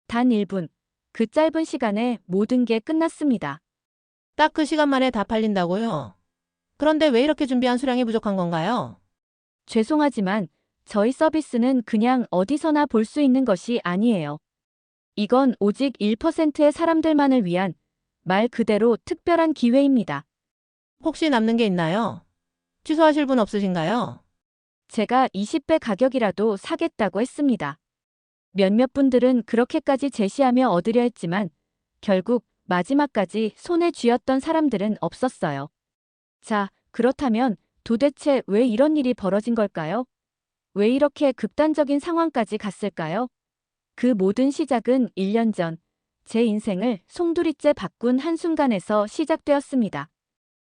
단 1분. 그 짧은 시간에 모든 게 끝났습니다. 딱 그 시간 만에 다 팔린다고요? 그런데 왜 이렇게 준비한 수량이 부족한 건가요? 죄송하지만 저희 서비스는 그냥 어디서나 볼 수 있는 것이 아니에요. 이건 오직 1%의 사람들만을 위한 말 그대로 특별한 기회입니다. 혹시 남는 게 있나요? 취소하실 분 없으신가요? 제가 20배 가격이라도 사겠다고 했습니다. 몇몇 분들은 그렇게까지 제시하며 얻으려 했지만 결국 마지막까지 손에 쥐었던 사람들은 없었어요. 자, 그렇다면 도대체 왜 이런 일이 벌어진 걸까요? 왜 이렇게 극단적인 상황까지 갔을까요? 그 모든 시작은 1년 전, 제 인생을 송두리째 바꾼 한순간에서 시작되었습니다.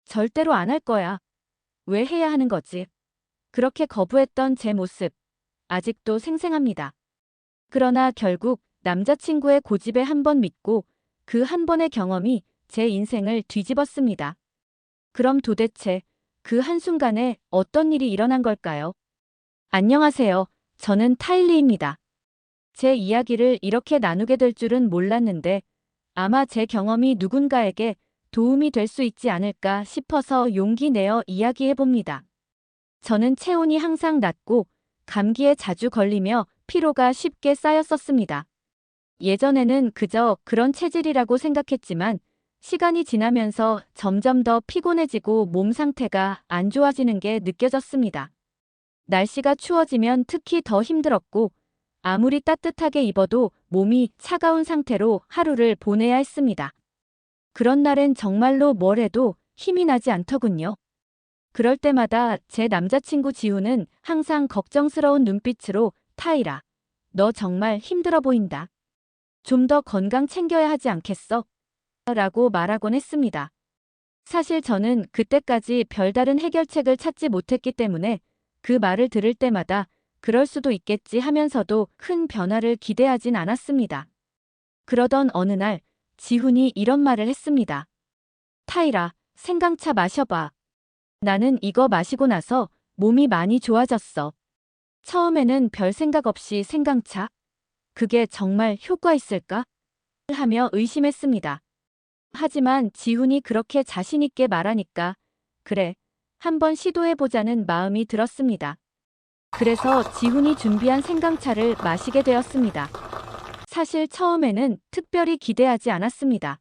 절대로 안 할 거야. 왜 해야 하는 거지? 그렇게 거부했던 제 모습, 아직도 생생합니다. 그러나 결국 남자친구의 고집에 한 번 믿고 그 한 번의 경험이 제 인생을 뒤집었습니다. 그럼 도대체 그 한순간에 어떤 일이 일어난 걸까요? 안녕하세요. 저는 타일리입니다. 제 이야기를 이렇게 나누게 될 줄은 몰랐는데 아마 제 경험이 누군가에게 도움이 될 수 있지 않을까 싶어서 용기 내어 이야기해봅니다. 저는 체온이 항상 낮고 감기에 자주 걸리며 피로가 쉽게 쌓였었습니다. 예전에는 그저 그런 체질이라고 생각했지만 시간이 지나면서 점점 더 피곤해지고 몸 상태가 안 좋아지는 게 느껴졌습니다. 날씨가 추워지면 특히 더 힘들었고 아무리 따뜻하게 입어도 몸이 차가운 상태로 하루를 보내야 했습니다. 그런 날엔 정말로 뭘 해도 힘이 나지 않더군요. 그럴 때마다 제 남자친구 지훈은 항상 걱정스러운 눈빛으로 타이라, 너 정말 힘들어 보인다. 좀 더 건강 챙겨야 하지 않겠어? 라고 말하곤 했습니다. 사실 저는 그때까지 별다른 해결책을 찾지 못했기 때문에 그 말을 들을 때마다 그럴 수도 있겠지 하면서도 큰 변화를 기대하진 않았습니다. 그러던 어느 날 지훈이 이런 말을 했습니다. 타이라, 생강차 마셔봐. 나는 이거 마시고 나서 몸이 많이 좋아졌어. 처음에는 별 생각 없이 생강차? 그게 정말 효과 있을까? 하며 의심했습니다. 하지만 지훈이 그렇게 자신있게 말하니까 그래, 한번 시도해보자는 마음이 들었습니다. 그래서 지훈이 준비한 생강차를 마시게 되었습니다. 사실 처음에는 특별히 기대하지 않았습니다.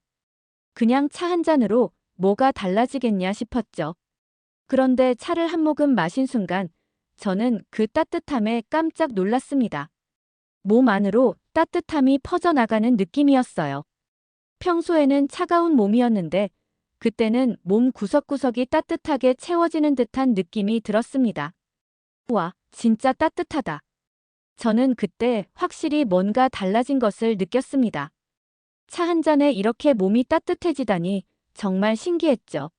그냥 차 한 잔으로 뭐가 달라지겠냐 싶었죠. 그런데 차를 한 모금 마신 순간 저는 그 따뜻함에 깜짝 놀랐습니다. 몸 안으로 따뜻함이 퍼져나가는 느낌이었어요. 평소에는 차가운 몸이었는데 그때는 몸 구석구석이 따뜻하게 채워지는 듯한 느낌이 들었습니다. 와, 진짜 따뜻하다. 저는 그때 확실히 뭔가 달라진 것을 느꼈습니다. 차 한 잔에 이렇게 몸이 따뜻해지다니 정말 신기했죠.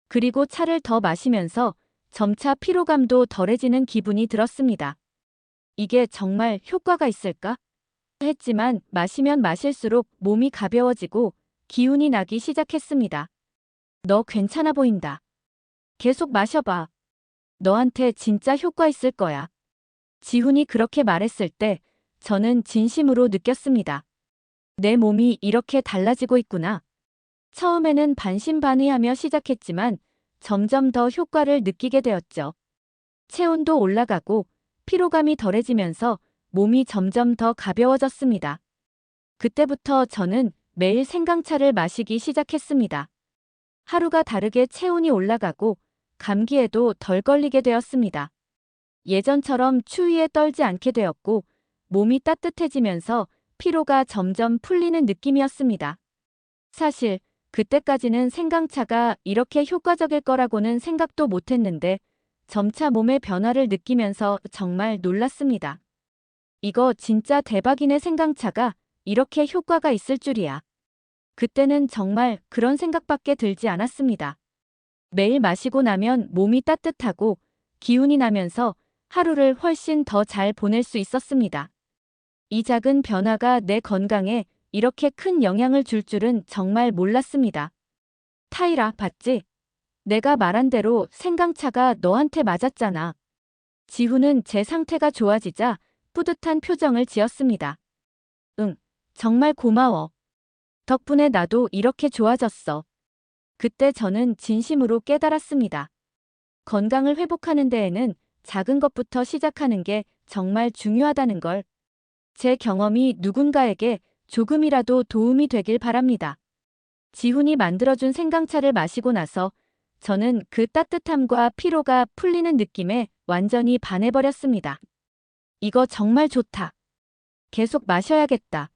그리고 차를 더 마시면서 점차 피로감도 덜해지는 기분이 들었습니다. 이게 정말 효과가 있을까? 했지만 마시면 마실수록 몸이 가벼워지고 기운이 나기 시작했습니다. 너 괜찮아 보인다. 계속 마셔봐. 너한테 진짜 효과 있을 거야. 지훈이 그렇게 말했을 때 저는 진심으로 느꼈습니다. 내 몸이 이렇게 달라지고 있구나. 처음에는 반신반의하며 시작했지만 점점 더 효과를 느끼게 되었죠. 체온도 올라가고 피로감이 덜해지면서 몸이 점점 더 가벼워졌습니다. 그때부터 저는 매일 생강차를 마시기 시작했습니다. 하루가 다르게 체온이 올라가고 감기에도 덜 걸리게 되었습니다. 예전처럼 추위에 떨지 않게 되었고 몸이 따뜻해지면서 피로가 점점 풀리는 느낌이었습니다. 사실 그때까지는 생강차가 이렇게 효과적일 거라고는 생각도 못했는데 점차 몸의 변화를 느끼면서 정말 놀랐습니다. 이거 진짜 대박이네. 생강차가 이렇게 효과가 있을 줄이야. 그때는 정말 그런 생각밖에 들지 않았습니다. 매일 마시고 나면 몸이 따뜻하고 기운이 나면서 하루를 훨씬 더 잘 보낼 수 있었습니다. 이 작은 변화가 내 건강에 이렇게 큰 영향을 줄 줄은 정말 몰랐습니다. 타이라, 봤지? 내가 말한 대로 생강차가 너한테 맞았잖아. 지훈은 제 상태가 좋아지자 뿌듯한 표정을 지었습니다. 응, 정말 고마워. 덕분에 나도 이렇게 좋아졌어. 그때 저는 진심으로 깨달았습니다. 건강을 회복하는 데에는 작은 것부터 시작하는 게 정말 중요하다는 걸. 제 경험이 누군가에게 조금이라도 도움이 되길 바랍니다. 지훈이 만들어준 생강차를 마시고 나서 저는 그 따뜻함과 피로가 풀리는 느낌에 완전히 반해버렸습니다. 이거 정말 좋다. 계속 마셔야겠다.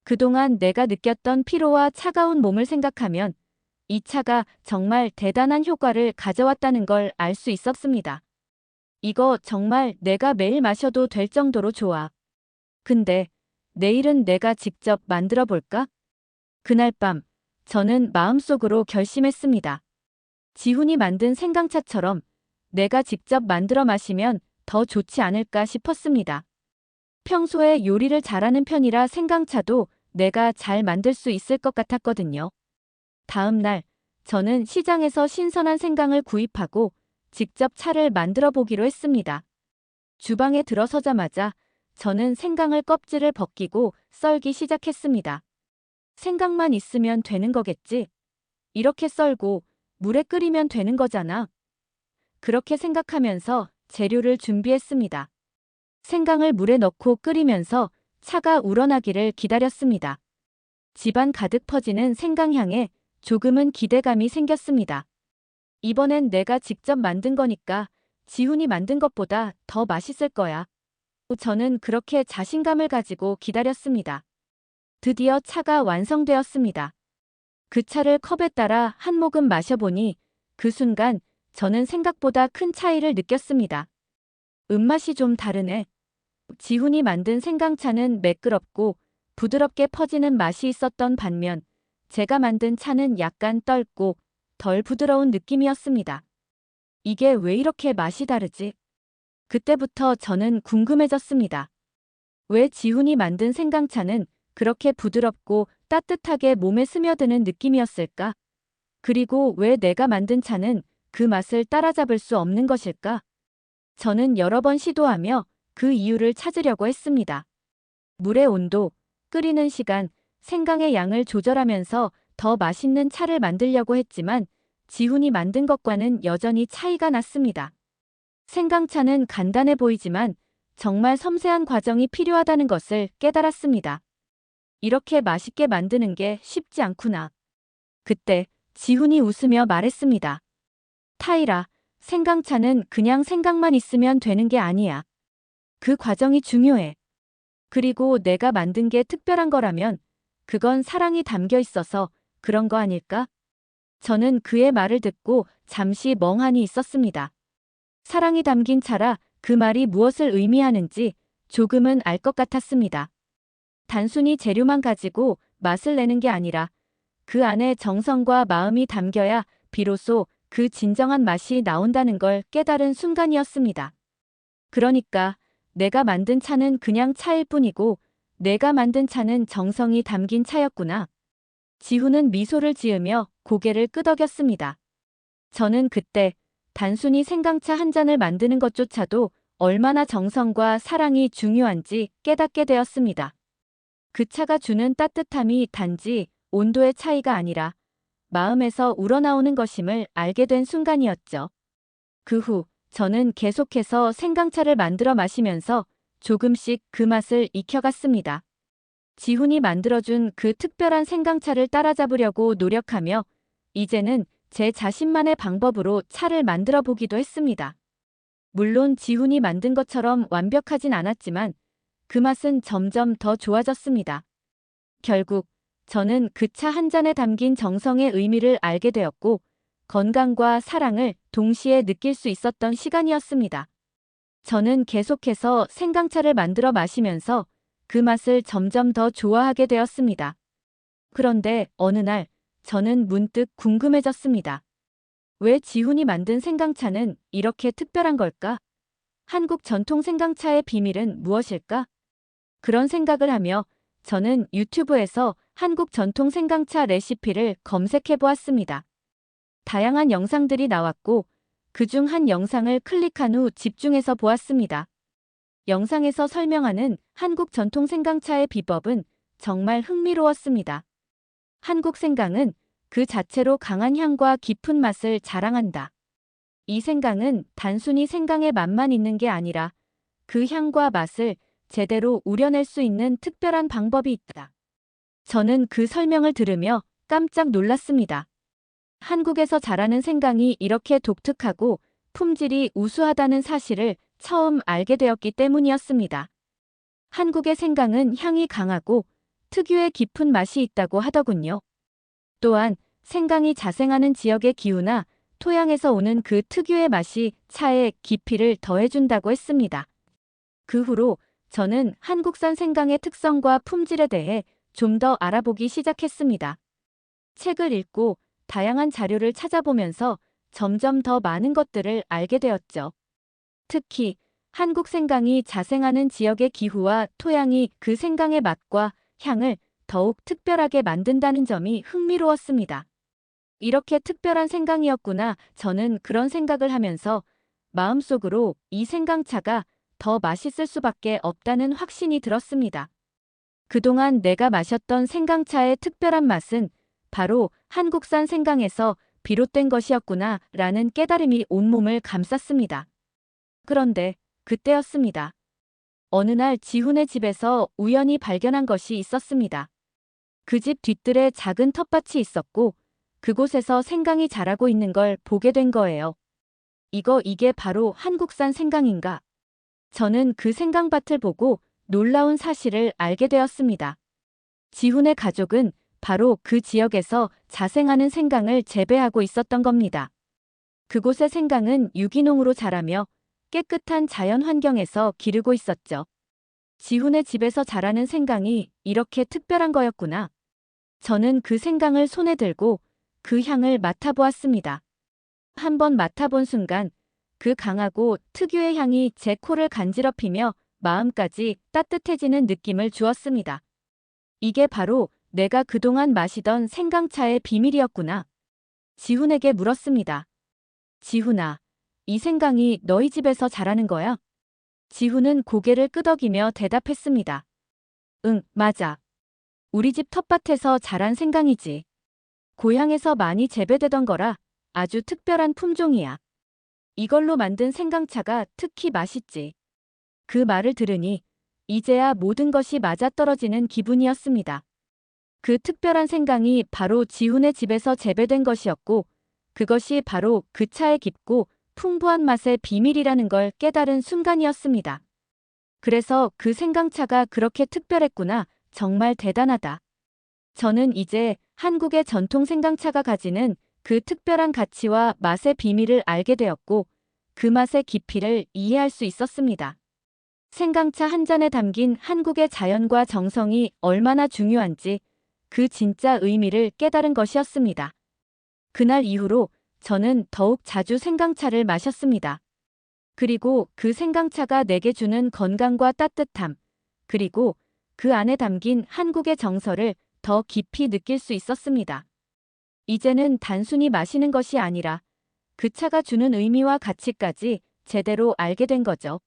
그동안 내가 느꼈던 피로와 차가운 몸을 생각하면 이 차가 정말 대단한 효과를 가져왔다는 걸 알 수 있었습니다. 이거 정말 내가 매일 마셔도 될 정도로 좋아. 근데 내일은 내가 직접 만들어 볼까? 그날 밤 저는 마음속으로 결심했습니다. 지훈이 만든 생강차처럼 내가 직접 만들어 마시면 더 좋지 않을까 싶었습니다. 평소에 요리를 잘하는 편이라 생강차도 내가 잘 만들 수 있을 것 같았거든요. 다음 날 저는 시장에서 신선한 생강을 구입하고 직접 차를 만들어 보기로 했습니다. 주방에 들어서자마자 저는 생강을 껍질을 벗기고 썰기 시작했습니다. 생강만 있으면 되는 거겠지? 이렇게 썰고 물에 끓이면 되는 거잖아. 그렇게 생각하면서 재료를 준비했습니다. 생강을 물에 넣고 끓이면서 차가 우러나기를 기다렸습니다. 집안 가득 퍼지는 생강향에 조금은 기대감이 생겼습니다. 이번엔 내가 직접 만든 거니까 지훈이 만든 것보다 더 맛있을 거야. 저는 그렇게 자신감을 가지고 기다렸습니다. 드디어 차가 완성되었습니다. 그 차를 컵에 따라 한 모금 마셔보니 그 순간 저는 생각보다 큰 차이를 느꼈습니다. 맛이 좀 다르네. 지훈이 만든 생강차는 매끄럽고 부드럽게 퍼지는 맛이 있었던 반면 제가 만든 차는 약간 떫고 덜 부드러운 느낌이었습니다. 이게 왜 이렇게 맛이 다르지? 그때부터 저는 궁금해졌습니다. 왜 지훈이 만든 생강차는 그렇게 부드럽고 따뜻하게 몸에 스며드는 느낌이었을까? 그리고 왜 내가 만든 차는 그 맛을 따라잡을 수 없는 것일까? 저는 여러 번 시도하며 그 이유를 찾으려고 했습니다. 물의 온도, 끓이는 시간, 생강의 양을 조절하면서 더 맛있는 차를 만들려고 했지만 지훈이 만든 것과는 여전히 차이가 났습니다. 생강차는 간단해 보이지만 정말 섬세한 과정이 필요하다는 것을 깨달았습니다. 이렇게 맛있게 만드는 게 쉽지 않구나. 그때 지훈이 웃으며 말했습니다. 타이라, 생강차는 그냥 생강만 있으면 되는 게 아니야. 그 과정이 중요해. 그리고 내가 만든 게 특별한 거라면 그건 사랑이 담겨 있어서 그런 거 아닐까? 저는 그의 말을 듣고 잠시 멍하니 있었습니다. 사랑이 담긴 차라 그 말이 무엇을 의미하는지 조금은 알 것 같았습니다. 단순히 재료만 가지고 맛을 내는 게 아니라 그 안에 정성과 마음이 담겨야 비로소 그 진정한 맛이 나온다는 걸 깨달은 순간이었습니다. 그러니까 내가 만든 차는 그냥 차일 뿐이고 내가 만든 차는 정성이 담긴 차였구나. 지훈은 미소를 지으며 고개를 끄덕였습니다. 저는 그때 단순히 생강차 한 잔을 만드는 것조차도 얼마나 정성과 사랑이 중요한지 깨닫게 되었습니다. 그 차가 주는 따뜻함이 단지 온도의 차이가 아니라 마음에서 우러나오는 것임을 알게 된 순간이었죠. 그 후 저는 계속해서 생강차를 만들어 마시면서 조금씩 그 맛을 익혀갔습니다. 지훈이 만들어준 그 특별한 생강차를 따라잡으려고 노력하며 이제는 제 자신만의 방법으로 차를 만들어 보기도 했습니다. 물론 지훈이 만든 것처럼 완벽하진 않았지만 그 맛은 점점 더 좋아졌습니다. 결국 저는 그 차 한 잔에 담긴 정성의 의미를 알게 되었고 건강과 사랑을 동시에 느낄 수 있었던 시간이었습니다. 저는 계속해서 생강차를 만들어 마시면서 그 맛을 점점 더 좋아하게 되었습니다. 그런데 어느 날 저는 문득 궁금해졌습니다. 왜 지훈이 만든 생강차는 이렇게 특별한 걸까? 한국 전통 생강차의 비밀은 무엇일까? 그런 생각을 하며 저는 유튜브에서 한국 전통 생강차 레시피를 검색해 보았습니다. 다양한 영상들이 나왔고 그중 한 영상을 클릭한 후 집중해서 보았습니다. 영상에서 설명하는 한국 전통 생강차의 비법은 정말 흥미로웠습니다. 한국 생강은 그 자체로 강한 향과 깊은 맛을 자랑한다. 이 생강은 단순히 생강의 맛만 있는 게 아니라 그 향과 맛을 제대로 우려낼 수 있는 특별한 방법이 있다. 저는 그 설명을 들으며 깜짝 놀랐습니다. 한국에서 자라는 생강이 이렇게 독특하고 품질이 우수하다는 사실을 처음 알게 되었기 때문이었습니다. 한국의 생강은 향이 강하고 특유의 깊은 맛이 있다고 하더군요. 또한 생강이 자생하는 지역의 기후나 토양에서 오는 그 특유의 맛이 차에 깊이를 더해준다고 했습니다. 그 후로 저는 한국산 생강의 특성과 품질에 대해 좀 더 알아보기 시작했습니다. 책을 읽고 다양한 자료를 찾아보면서 점점 더 많은 것들을 알게 되었죠. 특히 한국 생강이 자생하는 지역의 기후와 토양이 그 생강의 맛과 향을 더욱 특별하게 만든다는 점이 흥미로웠습니다. 이렇게 특별한 생강이었구나. 저는 그런 생각을 하면서 마음속으로 이 생강차가 더 맛있을 수밖에 없다는 확신이 들었습니다. 그동안 내가 마셨던 생강차의 특별한 맛은 바로 한국산 생강에서 비롯된 것이었구나 라는 깨달음이 온몸을 감쌌습니다. 그런데 그때였습니다. 어느 날 지훈의 집에서 우연히 발견한 것이 있었습니다. 그 집 뒤뜰에 작은 텃밭이 있었고 그곳에서 생강이 자라고 있는 걸 보게 된 거예요. 이게 바로 한국산 생강인가? 저는 그 생강밭을 보고 놀라운 사실을 알게 되었습니다. 지훈의 가족은 바로 그 지역에서 자생하는 생강을 재배하고 있었던 겁니다. 그곳의 생강은 유기농으로 자라며 깨끗한 자연 환경에서 기르고 있었죠. 지훈의 집에서 자라는 생강이 이렇게 특별한 거였구나. 저는 그 생강을 손에 들고 그 향을 맡아보았습니다. 한번 맡아본 순간 그 강하고 특유의 향이 제 코를 간지럽히며 마음까지 따뜻해지는 느낌을 주었습니다. 이게 바로 내가 그동안 마시던 생강차의 비밀이었구나. 지훈에게 물었습니다. 지훈아, 이 생강이 너희 집에서 자라는 거야? 지훈은 고개를 끄덕이며 대답했습니다. 응, 맞아. 우리 집 텃밭에서 자란 생강이지. 고향에서 많이 재배되던 거라 아주 특별한 품종이야. 이걸로 만든 생강차가 특히 맛있지. 그 말을 들으니 이제야 모든 것이 맞아떨어지는 기분이었습니다. 그 특별한 생강이 바로 지훈의 집에서 재배된 것이었고 그것이 바로 그 차의 깊고 풍부한 맛의 비밀이라는 걸 깨달은 순간이었습니다. 그래서 그 생강차가 그렇게 특별했구나. 정말 대단하다. 저는 이제 한국의 전통 생강차가 가지는 그 특별한 가치와 맛의 비밀을 알게 되었고 그 맛의 깊이를 이해할 수 있었습니다. 생강차 한 잔에 담긴 한국의 자연과 정성이 얼마나 중요한지 그 진짜 의미를 깨달은 것이었습니다. 그날 이후로 저는 더욱 자주 생강차를 마셨습니다. 그리고 그 생강차가 내게 주는 건강과 따뜻함, 그리고 그 안에 담긴 한국의 정서를 더 깊이 느낄 수 있었습니다. 이제는 단순히 마시는 것이 아니라 그 차가 주는 의미와 가치까지 제대로 알게 된 거죠.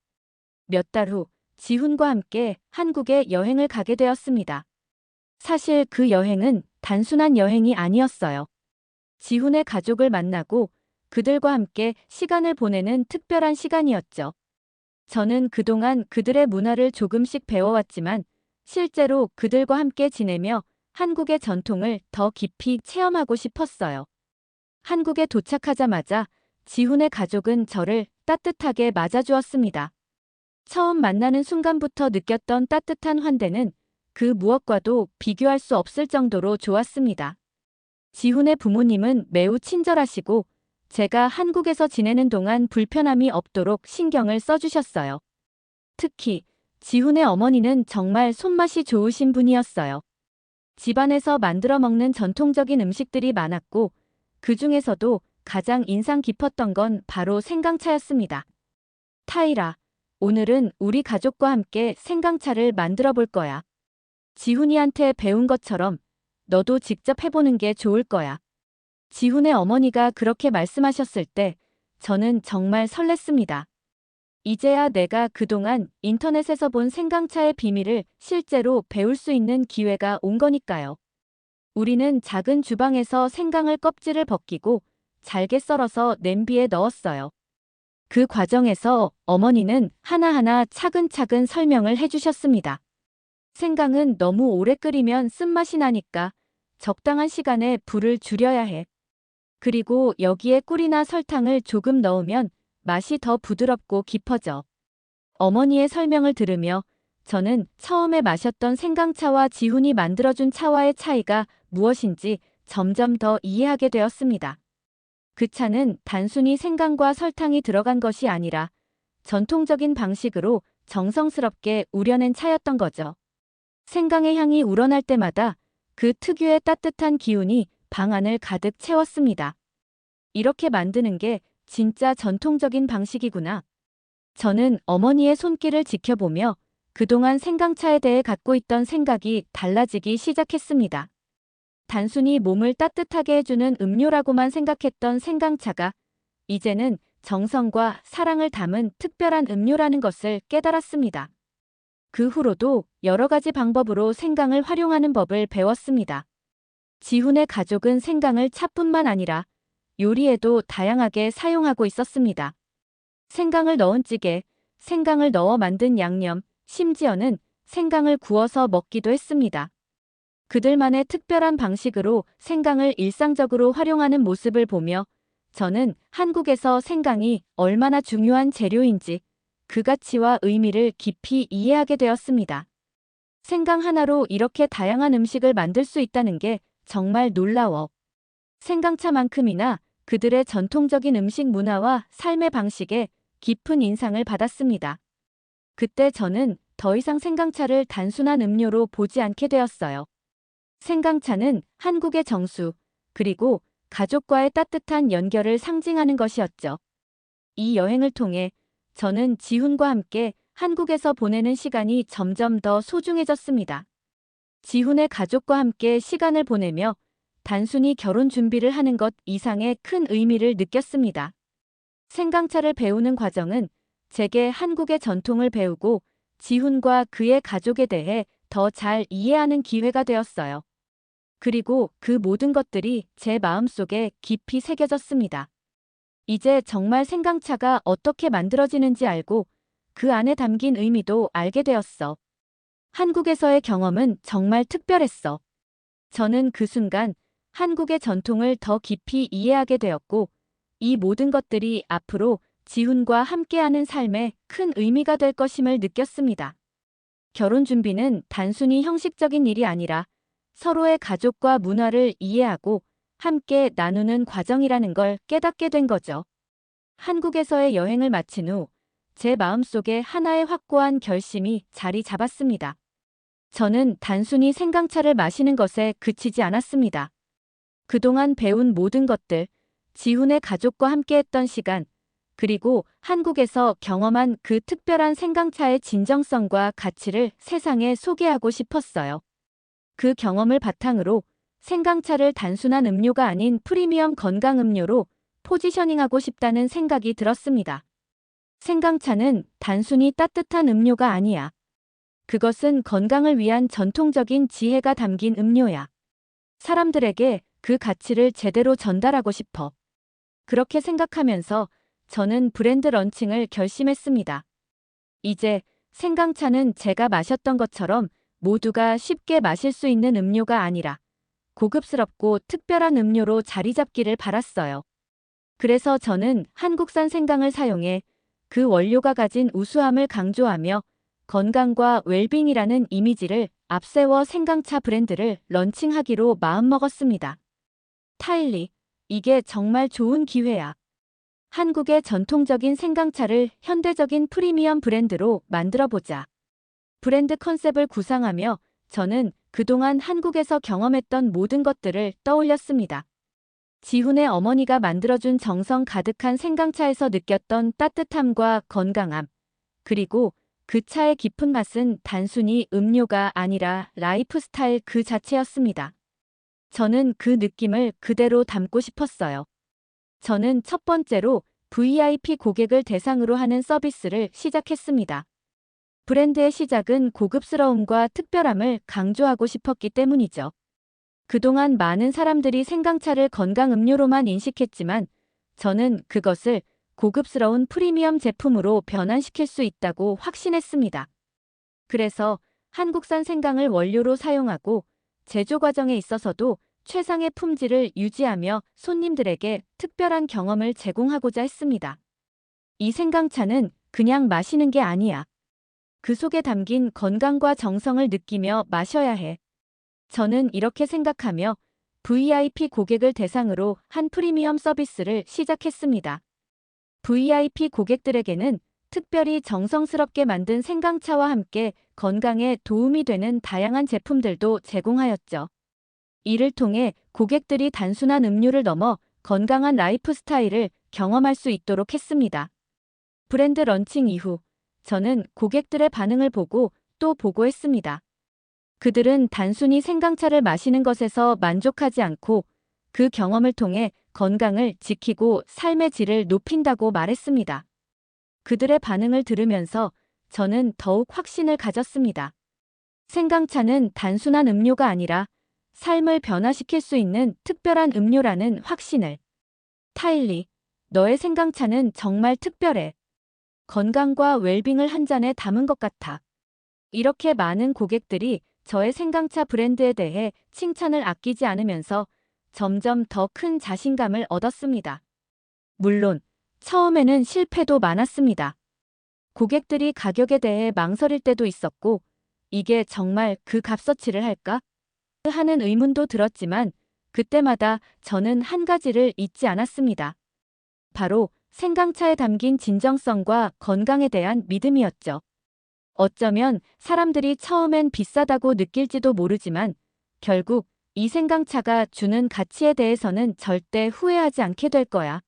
몇 달 후 지훈과 함께 한국에 여행을 가게 되었습니다. 사실 그 여행은 단순한 여행이 아니었어요. 지훈의 가족을 만나고 그들과 함께 시간을 보내는 특별한 시간이었죠. 저는 그동안 그들의 문화를 조금씩 배워왔지만 실제로 그들과 함께 지내며 한국의 전통을 더 깊이 체험하고 싶었어요. 한국에 도착하자마자 지훈의 가족은 저를 따뜻하게 맞아주었습니다. 처음 만나는 순간부터 느꼈던 따뜻한 환대는 그 무엇과도 비교할 수 없을 정도로 좋았습니다. 지훈의 부모님은 매우 친절하시고 제가 한국에서 지내는 동안 불편함이 없도록 신경을 써주셨어요. 특히 지훈의 어머니는 정말 손맛이 좋으신 분이었어요. 집안에서 만들어 먹는 전통적인 음식들이 많았고 그 중에서도 가장 인상 깊었던 건 바로 생강차였습니다. 타이라, 오늘은 우리 가족과 함께 생강차를 만들어 볼 거야. 지훈이한테 배운 것처럼 너도 직접 해보는 게 좋을 거야. 지훈의 어머니가 그렇게 말씀하셨을 때 저는 정말 설렜습니다. 이제야 내가 그동안 인터넷에서 본 생강차의 비밀을 실제로 배울 수 있는 기회가 온 거니까요. 우리는 작은 주방에서 생강을 껍질을 벗기고 잘게 썰어서 냄비에 넣었어요. 그 과정에서 어머니는 하나하나 차근차근 설명을 해주셨습니다. 생강은 너무 오래 끓이면 쓴맛이 나니까 적당한 시간에 불을 줄여야 해. 그리고 여기에 꿀이나 설탕을 조금 넣으면 맛이 더 부드럽고 깊어져. 어머니의 설명을 들으며 저는 처음에 마셨던 생강차와 지훈이 만들어준 차와의 차이가 무엇인지 점점 더 이해하게 되었습니다. 그 차는 단순히 생강과 설탕이 들어간 것이 아니라 전통적인 방식으로 정성스럽게 우려낸 차였던 거죠. 생강의 향이 우러날 때마다 그 특유의 따뜻한 기운이 방 안을 가득 채웠습니다. 이렇게 만드는 게 진짜 전통적인 방식이구나. 저는 어머니의 손길을 지켜보며 그동안 생강차에 대해 갖고 있던 생각이 달라지기 시작했습니다. 단순히 몸을 따뜻하게 해주는 음료라고만 생각했던 생강차가 이제는 정성과 사랑을 담은 특별한 음료라는 것을 깨달았습니다. 그 후로도 여러 가지 방법으로 생강을 활용하는 법을 배웠습니다. 지훈의 가족은 생강을 차뿐만 아니라 요리에도 다양하게 사용하고 있었습니다. 생강을 넣은 찌개, 생강을 넣어 만든 양념, 심지어는 생강을 구워서 먹기도 했습니다. 그들만의 특별한 방식으로 생강을 일상적으로 활용하는 모습을 보며 저는 한국에서 생강이 얼마나 중요한 재료인지 그 가치와 의미를 깊이 이해하게 되었습니다. 생강 하나로 이렇게 다양한 음식을 만들 수 있다는 게 정말 놀라워. 생강차만큼이나 그들의 전통적인 음식 문화와 삶의 방식에 깊은 인상을 받았습니다. 그때 저는 더 이상 생강차를 단순한 음료로 보지 않게 되었어요. 생강차는 한국의 정수, 그리고 가족과의 따뜻한 연결을 상징하는 것이었죠. 이 여행을 통해 저는 지훈과 함께 한국에서 보내는 시간이 점점 더 소중해졌습니다. 지훈의 가족과 함께 시간을 보내며 단순히 결혼 준비를 하는 것 이상의 큰 의미를 느꼈습니다. 생강차를 배우는 과정은 제게 한국의 전통을 배우고 지훈과 그의 가족에 대해 더 잘 이해하는 기회가 되었어요. 그리고 그 모든 것들이 제 마음속에 깊이 새겨졌습니다. 이제 정말 생강차가 어떻게 만들어지는지 알고 그 안에 담긴 의미도 알게 되었어. 한국에서의 경험은 정말 특별했어. 저는 그 순간 한국의 전통을 더 깊이 이해하게 되었고 이 모든 것들이 앞으로 지훈과 함께하는 삶에 큰 의미가 될 것임을 느꼈습니다. 결혼 준비는 단순히 형식적인 일이 아니라 서로의 가족과 문화를 이해하고 함께 나누는 과정이라는 걸 깨닫게 된 거죠. 한국에서의 여행을 마친 후 제 마음속에 하나의 확고한 결심이 자리 잡았습니다. 저는 단순히 생강차를 마시는 것에 그치지 않았습니다. 그동안 배운 모든 것들, 지훈의 가족과 함께했던 시간, 그리고 한국에서 경험한 그 특별한 생강차의 진정성과 가치를 세상에 소개하고 싶었어요. 그 경험을 바탕으로 생강차를 단순한 음료가 아닌 프리미엄 건강 음료로 포지셔닝하고 싶다는 생각이 들었습니다. 생강차는 단순히 따뜻한 음료가 아니야. 그것은 건강을 위한 전통적인 지혜가 담긴 음료야. 사람들에게 그 가치를 제대로 전달하고 싶어. 그렇게 생각하면서 저는 브랜드 런칭을 결심했습니다. 이제 생강차는 제가 마셨던 것처럼 모두가 쉽게 마실 수 있는 음료가 아니라 고급스럽고 특별한 음료로 자리 잡기를 바랐어요. 그래서 저는 한국산 생강을 사용해 그 원료가 가진 우수함을 강조하며 건강과 웰빙이라는 이미지를 앞세워 생강차 브랜드를 런칭하기로 마음먹었습니다. 타일리, 이게 정말 좋은 기회야. 한국의 전통적인 생강차를 현대적인 프리미엄 브랜드로 만들어보자. 브랜드 컨셉을 구상하며 저는 그동안 한국에서 경험했던 모든 것들을 떠올렸습니다. 지훈의 어머니가 만들어준 정성 가득한 생강차에서 느꼈던 따뜻함과 건강함, 그리고 그 차의 깊은 맛은 단순히 음료가 아니라 라이프 스타일 그 자체였습니다. 저는 그 느낌을 그대로 담고 싶었어요. 저는 첫 번째로 VIP 고객을 대상으로 하는 서비스를 시작했습니다. 브랜드의 시작은 고급스러움과 특별함을 강조하고 싶었기 때문이죠. 그동안 많은 사람들이 생강차를 건강 음료로만 인식했지만 저는 그것을 고급스러운 프리미엄 제품으로 변환시킬 수 있다고 확신했습니다. 그래서 한국산 생강을 원료로 사용하고 제조 과정에 있어서도 최상의 품질을 유지하며 손님들에게 특별한 경험을 제공하고자 했습니다. 이 생강차는 그냥 마시는 게 아니야. 그 속에 담긴 건강과 정성을 느끼며 마셔야 해. 저는 이렇게 생각하며 VIP 고객을 대상으로 한 프리미엄 서비스를 시작했습니다. VIP 고객들에게는 특별히 정성스럽게 만든 생강차와 함께 건강에 도움이 되는 다양한 제품들도 제공하였죠. 이를 통해 고객들이 단순한 음료를 넘어 건강한 라이프 스타일을 경험할 수 있도록 했습니다. 브랜드 런칭 이후 저는 고객들의 반응을 보고 또 보고했습니다. 그들은 단순히 생강차를 마시는 것에서 만족하지 않고 그 경험을 통해 건강을 지키고 삶의 질을 높인다고 말했습니다. 그들의 반응을 들으면서 저는 더욱 확신을 가졌습니다. 생강차는 단순한 음료가 아니라 삶을 변화시킬 수 있는 특별한 음료라는 확신을. 타일리, 너의 생강차는 정말 특별해. 건강과 웰빙을 한 잔에 담은 것 같아. 이렇게 많은 고객들이 저의 생강차 브랜드에 대해 칭찬을 아끼지 않으면서 점점 더 큰 자신감을 얻었습니다. 물론 처음에는 실패도 많았습니다. 고객들이 가격에 대해 망설일 때도 있었고 이게 정말 그 값어치를 할까? 하는 의문도 들었지만 그때마다 저는 한 가지를 잊지 않았습니다. 바로 생강차에 담긴 진정성과 건강에 대한 믿음이었죠. 어쩌면 사람들이 처음엔 비싸다고 느낄지도 모르지만 결국 이 생강차가 주는 가치에 대해서는 절대 후회하지 않게 될 거야.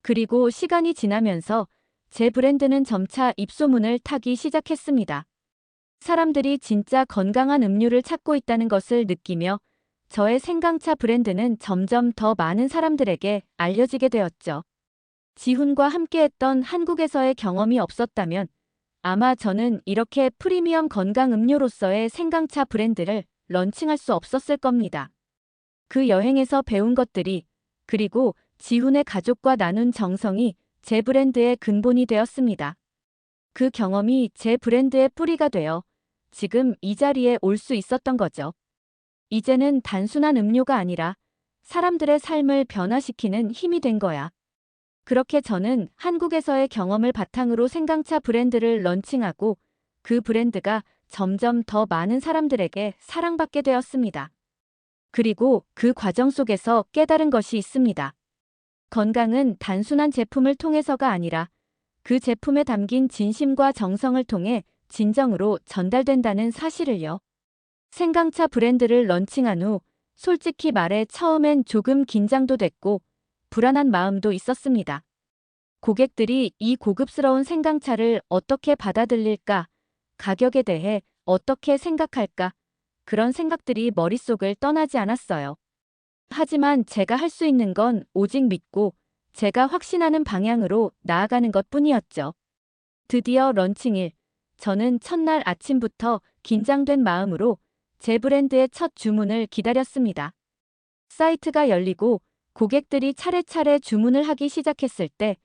그리고 시간이 지나면서 제 브랜드는 점차 입소문을 타기 시작했습니다. 사람들이 진짜 건강한 음료를 찾고 있다는 것을 느끼며 저의 생강차 브랜드는 점점 더 많은 사람들에게 알려지게 되었죠. 지훈과 함께했던 한국에서의 경험이 없었다면 아마 저는 이렇게 프리미엄 건강 음료로서의 생강차 브랜드를 런칭할 수 없었을 겁니다. 그 여행에서 배운 것들이 그리고 지훈의 가족과 나눈 정성이 제 브랜드의 근본이 되었습니다. 그 경험이 제 브랜드의 뿌리가 되어 지금 이 자리에 올 수 있었던 거죠. 이제는 단순한 음료가 아니라 사람들의 삶을 변화시키는 힘이 된 거야. 그렇게 저는 한국에서의 경험을 바탕으로 생강차 브랜드를 런칭하고 그 브랜드가 점점 더 많은 사람들에게 사랑받게 되었습니다. 그리고 그 과정 속에서 깨달은 것이 있습니다. 건강은 단순한 제품을 통해서가 아니라 그 제품에 담긴 진심과 정성을 통해 진정으로 전달된다는 사실을요. 생강차 브랜드를 런칭한 후 솔직히 말해 처음엔 조금 긴장도 됐고 불안한 마음도 있었습니다. 고객들이 이 고급스러운 생강차를 어떻게 받아들일까? 가격에 대해 어떻게 생각할까? 그런 생각들이 머릿속을 떠나지 않았어요. 하지만 제가 할 수 있는 건 오직 믿고 제가 확신하는 방향으로 나아가는 것뿐이었죠. 드디어 런칭일, 저는 첫날 아침부터 긴장된 마음으로 제 브랜드의 첫 주문을 기다렸습니다. 사이트가 열리고 고객들이 차례차례 주문을 하기 시작했을 때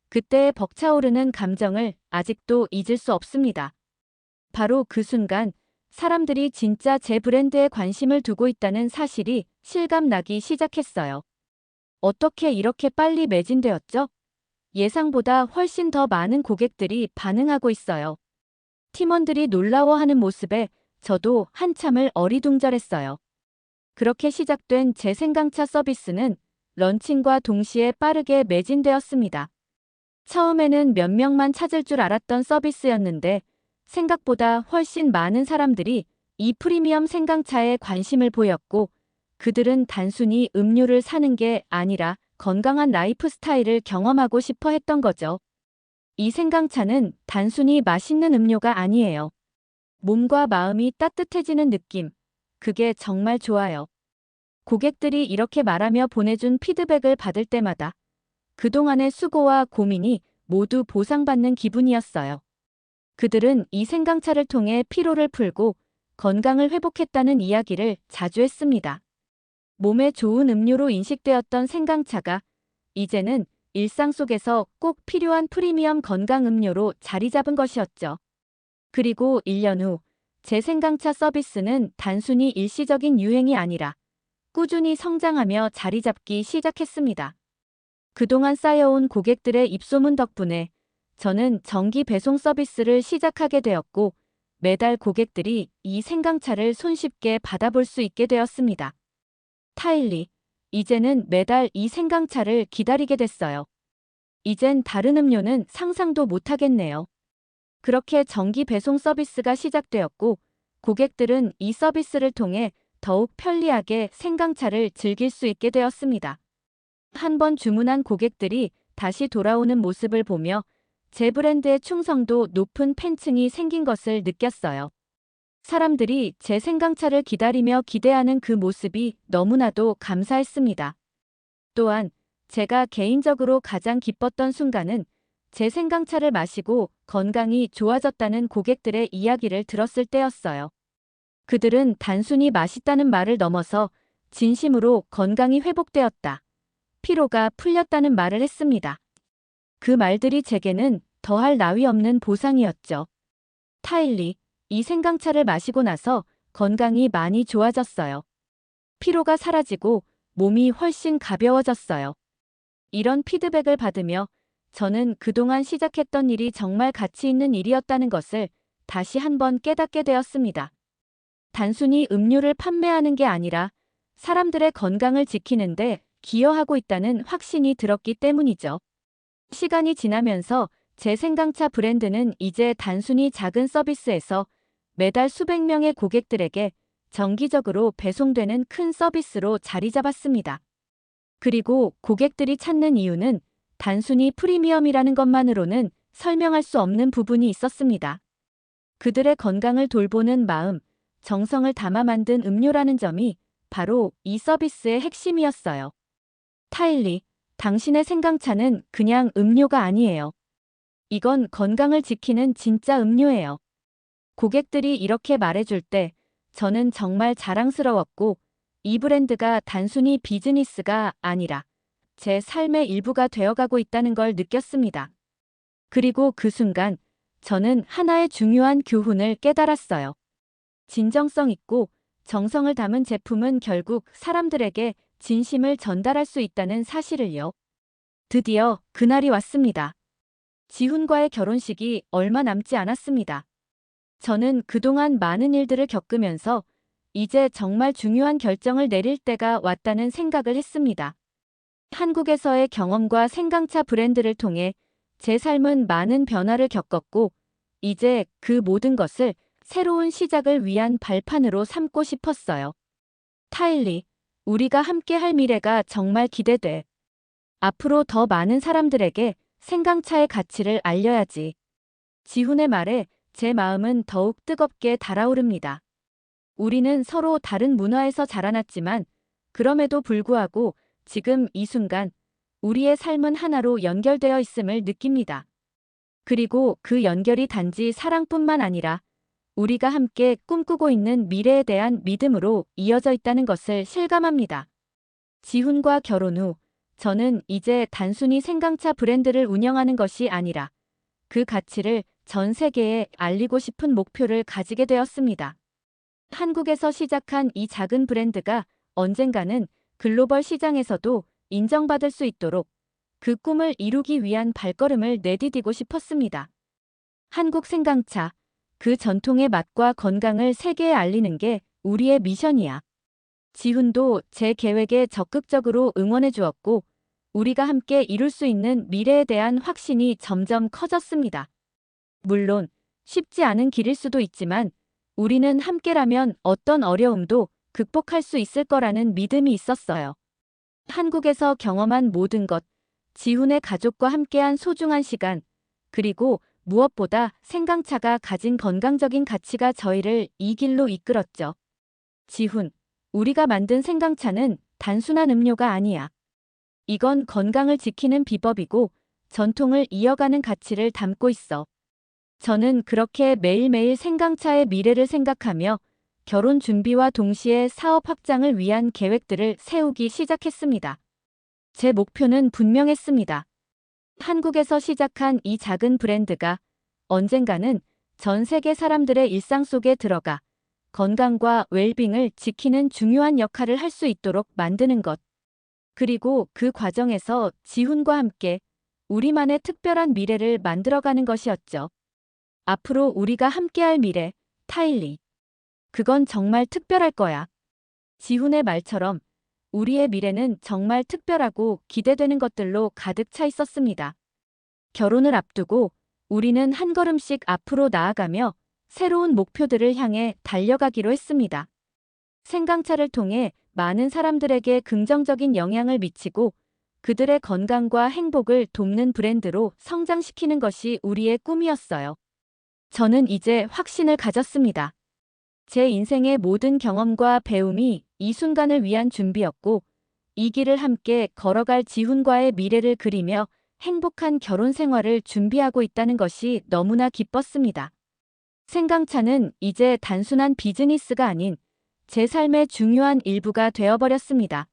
그때의 벅차오르는 감정을 아직도 잊을 수 없습니다. 바로 그 순간 사람들이 진짜 제 브랜드에 관심을 두고 있다는 사실이 실감나기 시작했어요. 어떻게 이렇게 빨리 매진되었죠? 예상보다 훨씬 더 많은 고객들이 반응하고 있어요. 팀원들이 놀라워하는 모습에 저도 한참을 어리둥절했어요. 그렇게 시작된 제 생강차 서비스는 런칭과 동시에 빠르게 매진되었습니다. 처음에는 몇 명만 찾을 줄 알았던 서비스였는데 생각보다 훨씬 많은 사람들이 이 프리미엄 생강차에 관심을 보였고 그들은 단순히 음료를 사는 게 아니라 건강한 라이프 스타일을 경험하고 싶어 했던 거죠. 이 생강차는 단순히 맛있는 음료가 아니에요. 몸과 마음이 따뜻해지는 느낌. 그게 정말 좋아요. 고객들이 이렇게 말하며 보내준 피드백을 받을 때마다 그동안의 수고와 고민이 모두 보상받는 기분이었어요. 그들은 이 생강차를 통해 피로를 풀고 건강을 회복했다는 이야기를 자주 했습니다. 몸에 좋은 음료로 인식되었던 생강차가 이제는 일상 속에서 꼭 필요한 프리미엄 건강 음료로 자리 잡은 것이었죠. 그리고 1년 후, 제 생강차 서비스는 단순히 일시적인 유행이 아니라 꾸준히 성장하며 자리 잡기 시작했습니다. 그동안 쌓여온 고객들의 입소문 덕분에 저는 정기 배송 서비스를 시작하게 되었고, 매달 고객들이 이 생강차를 손쉽게 받아볼 수 있게 되었습니다. 타일리, 이제는 매달 이 생강차를 기다리게 됐어요. 이젠 다른 음료는 상상도 못하겠네요. 그렇게 정기 배송 서비스가 시작되었고, 고객들은 이 서비스를 통해 더욱 편리하게 생강차를 즐길 수 있게 되었습니다. 한 번 주문한 고객들이 다시 돌아오는 모습을 보며 제 브랜드의 충성도 높은 팬층이 생긴 것을 느꼈어요. 사람들이 제 생강차를 기다리며 기대하는 그 모습이 너무나도 감사했습니다. 또한 제가 개인적으로 가장 기뻤던 순간은 제 생강차를 마시고 건강이 좋아졌다는 고객들의 이야기를 들었을 때였어요. 그들은 단순히 맛있다는 말을 넘어서 진심으로 건강이 회복되었다, 피로가 풀렸다는 말을 했습니다. 그 말들이 제게는 더할 나위 없는 보상이었죠. 타일리, 이 생강차를 마시고 나서 건강이 많이 좋아졌어요. 피로가 사라지고 몸이 훨씬 가벼워졌어요. 이런 피드백을 받으며 저는 그동안 시작했던 일이 정말 가치 있는 일이었다는 것을 다시 한번 깨닫게 되었습니다. 단순히 음료를 판매하는 게 아니라 사람들의 건강을 지키는데 기여하고 있다는 확신이 들었기 때문이죠. 시간이 지나면서 제 생강차 브랜드는 이제 단순히 작은 서비스에서 매달 수백 명의 고객들에게 정기적으로 배송되는 큰 서비스로 자리 잡았습니다. 그리고 고객들이 찾는 이유는 단순히 프리미엄이라는 것만으로는 설명할 수 없는 부분이 있었습니다. 그들의 건강을 돌보는 마음, 정성을 담아 만든 음료라는 점이 바로 이 서비스의 핵심이었어요. 타일리, 당신의 생강차는 그냥 음료가 아니에요. 이건 건강을 지키는 진짜 음료예요. 고객들이 이렇게 말해줄 때 저는 정말 자랑스러웠고, 이 브랜드가 단순히 비즈니스가 아니라 제 삶의 일부가 되어가고 있다는 걸 느꼈습니다. 그리고 그 순간 저는 하나의 중요한 교훈을 깨달았어요. 진정성 있고 정성을 담은 제품은 결국 사람들에게 진심을 전달할 수 있다는 사실을요. 드디어 그날이 왔습니다. 지훈과의 결혼식이 얼마 남지 않았습니다. 저는 그동안 많은 일들을 겪으면서 이제 정말 중요한 결정을 내릴 때가 왔다는 생각을 했습니다. 한국에서의 경험과 생강차 브랜드를 통해 제 삶은 많은 변화를 겪었고, 이제 그 모든 것을 새로운 시작을 위한 발판으로 삼고 싶었어요. 타일리, 우리가 함께 할 미래가 정말 기대돼. 앞으로 더 많은 사람들에게 생강차의 가치를 알려야지. 지훈의 말에 제 마음은 더욱 뜨겁게 달아오릅니다. 우리는 서로 다른 문화에서 자라났지만 그럼에도 불구하고 지금 이 순간 우리의 삶은 하나로 연결되어 있음을 느낍니다. 그리고 그 연결이 단지 사랑뿐만 아니라 우리가 함께 꿈꾸고 있는 미래에 대한 믿음으로 이어져 있다는 것을 실감합니다. 지훈과 결혼 후 저는 이제 단순히 생강차 브랜드를 운영하는 것이 아니라 그 가치를 전 세계에 알리고 싶은 목표를 가지게 되었습니다. 한국에서 시작한 이 작은 브랜드가 언젠가는 글로벌 시장에서도 인정받을 수 있도록 그 꿈을 이루기 위한 발걸음을 내디디고 싶었습니다. 한국 생강차, 그 전통의 맛과 건강을 세계에 알리는 게 우리의 미션이야. 지훈도 제 계획에 적극적으로 응원해 주었고, 우리가 함께 이룰 수 있는 미래에 대한 확신이 점점 커졌습니다. 물론 쉽지 않은 길일 수도 있지만 우리는 함께라면 어떤 어려움도 극복할 수 있을 거라는 믿음이 있었어요. 한국에서 경험한 모든 것, 지훈의 가족과 함께한 소중한 시간, 그리고 무엇보다 생강차가 가진 건강적인 가치가 저희를 이 길로 이끌었죠. 지훈, 우리가 만든 생강차는 단순한 음료가 아니야. 이건 건강을 지키는 비법이고 전통을 이어가는 가치를 담고 있어. 저는 그렇게 매일매일 생강차의 미래를 생각하며 결혼 준비와 동시에 사업 확장을 위한 계획들을 세우기 시작했습니다. 제 목표는 분명했습니다. 한국에서 시작한 이 작은 브랜드가 언젠가는 전 세계 사람들의 일상 속에 들어가 건강과 웰빙을 지키는 중요한 역할을 할 수 있도록 만드는 것. 그리고 그 과정에서 지훈과 함께 우리만의 특별한 미래를 만들어가는 것이었죠. 앞으로 우리가 함께할 미래, 타일리. 그건 정말 특별할 거야. 지훈의 말처럼 우리의 미래는 정말 특별하고 기대되는 것들로 가득 차 있었습니다. 결혼을 앞두고 우리는 한 걸음씩 앞으로 나아가며 새로운 목표들을 향해 달려가기로 했습니다. 생강차를 통해 많은 사람들에게 긍정적인 영향을 미치고 그들의 건강과 행복을 돕는 브랜드로 성장시키는 것이 우리의 꿈이었어요. 저는 이제 확신을 가졌습니다. 제 인생의 모든 경험과 배움이 이 순간을 위한 준비였고, 이 길을 함께 걸어갈 지훈과의 미래를 그리며 행복한 결혼 생활을 준비하고 있다는 것이 너무나 기뻤습니다. 생강차는 이제 단순한 비즈니스가 아닌 제 삶의 중요한 일부가 되어버렸습니다.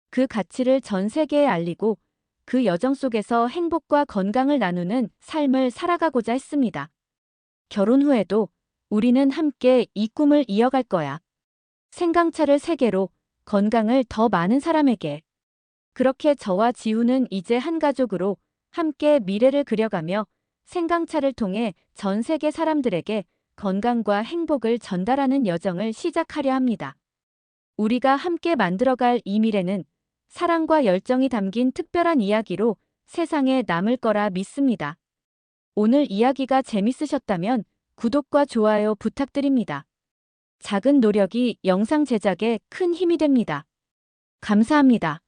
그 가치를 전 세계에 알리고 그 여정 속에서 행복과 건강을 나누는 삶을 살아가고자 했습니다. 결혼 후에도 우리는 함께 이 꿈을 이어갈 거야. 생강차를 세계로, 건강을 더 많은 사람에게. 그렇게 저와 지훈은 이제 한 가족으로 함께 미래를 그려가며 생강차를 통해 전 세계 사람들에게 건강과 행복을 전달하는 여정을 시작하려 합니다. 우리가 함께 만들어갈 이 미래는 사랑과 열정이 담긴 특별한 이야기로 세상에 남을 거라 믿습니다. 오늘 이야기가 재밌으셨다면 구독과 좋아요 부탁드립니다. 작은 노력이 영상 제작에 큰 힘이 됩니다. 감사합니다.